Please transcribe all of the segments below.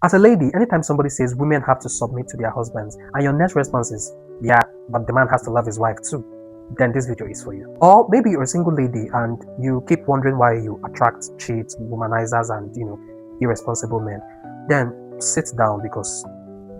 As a lady, anytime somebody says women have to submit to their husbands, and your next response is, yeah, but the man has to love his wife too, then this video is for you. Or maybe you're a single lady and you keep wondering why you attract cheats, womanizers, and irresponsible men. Then sit down, because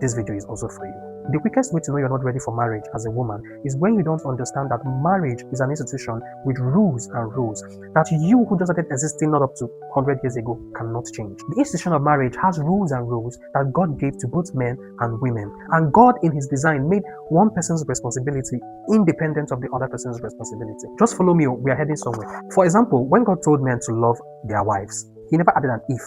this video is also for you. The quickest way to know you're not ready for marriage as a woman is when you don't understand that marriage is an institution with rules and rules that you, who just started existing not up to 100 years ago, cannot change. The institution of marriage has rules and rules that God gave to both men and women. And God, in his design, made one person's responsibility independent of the other person's responsibility. Just follow me, we are heading somewhere. For example, when God told men to love their wives, he never added an if.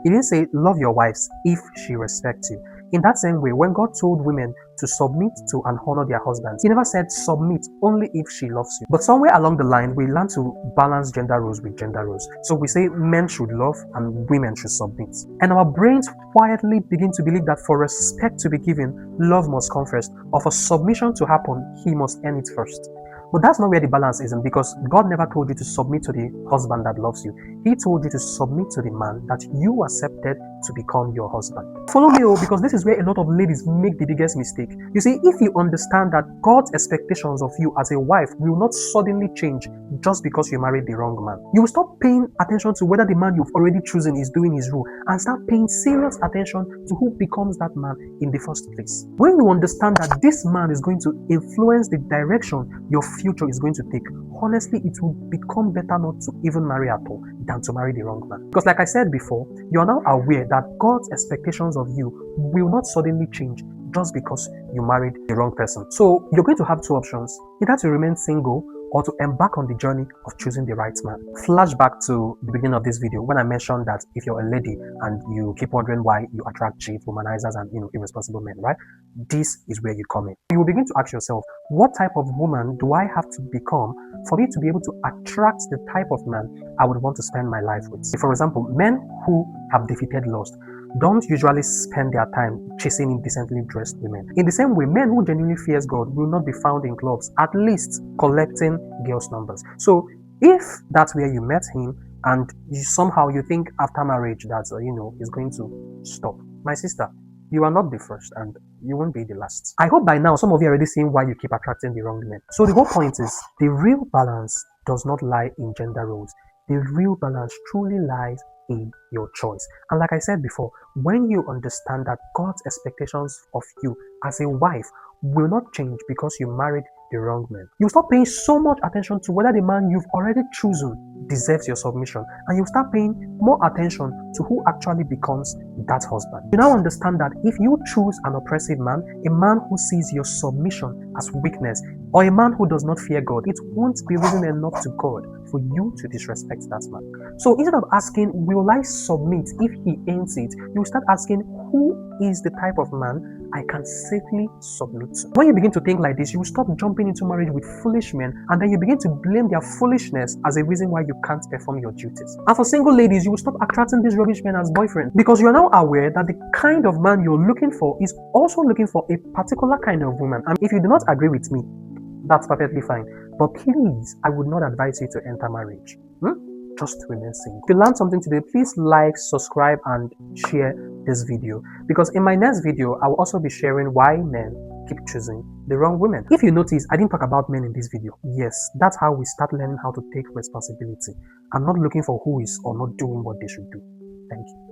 He didn't say, love your wives if she respects you. In that same way, when God told women to submit to and honor their husbands, he never said submit only if she loves you. But somewhere along the line, we learn to balance gender roles with gender roles. So we say men should love and women should submit. And our brains quietly begin to believe that for respect to be given, love must come first, or for submission to happen, he must earn it first. But that's not where the balance is, because God never told you to submit to the husband that loves you. He told you to submit to the man that you accepted to become your husband. Follow me, because this is where a lot of ladies make the biggest mistake. You see, if you understand that God's expectations of you as a wife will not suddenly change just because you married the wrong man, you will stop paying attention to whether the man you've already chosen is doing his role, and start paying serious attention to who becomes that man in the first place. When you understand that this man is going to influence the direction your future is going to take, honestly, it will become better not to even marry at all than to marry the wrong man. Because like I said before, you are now aware that God's expectations of you will not suddenly change just because you married the wrong person. So you're going to have two options: either to remain single or to embark on the journey of choosing the right man. Flashback to the beginning of this video when I mentioned that if you're a lady and you keep wondering why you attract cheats, womanizers, and irresponsible men, right? This is where you come in. You will begin to ask yourself, what type of woman do I have to become for me to be able to attract the type of man I would want to spend my life with? For example, men who have defeated lust don't usually spend their time chasing indecently dressed women. In the same way, men who genuinely fears God will not be found in clubs, at least collecting girls' numbers. So if that's where you met him and somehow you think after marriage that, he's going to stop, my sister, you are not the first and you won't be the last. I hope by now some of you are already seeing why you keep attracting the wrong men. So the whole point is, the real balance does not lie in gender roles. The real balance truly lies in your choice. And like I said before, when you understand that God's expectations of you as a wife will not change because you married the wrong man, you stop paying so much attention to whether the man you've already chosen deserves your submission, and you start paying more attention to who actually becomes that husband. You now understand that if you choose an oppressive man, a man who sees your submission as weakness, or a man who does not fear God, it won't be reason enough to God for you to disrespect that man. So instead of asking, will I submit if he earns it, you start asking, who is the type of man I can safely submit to? When you begin to think like this, you will stop jumping into marriage with foolish men, and then you begin to blame their foolishness as a reason why you can't perform your duties. And for single ladies, you will stop attracting these rubbish men as boyfriends, because you are now aware that the kind of man you're looking for is also looking for a particular kind of woman. And if you do not agree with me, that's perfectly fine. But please, I would not advise you to enter marriage. Just remain single. If you learned something today, please like, subscribe, and share this video, because in my next video, I will also be sharing why men keep choosing the wrong women. If you notice, I didn't talk about men in this video. Yes, that's how we start learning how to take responsibility. I'm not looking for who is or not doing what they should do. Thank you.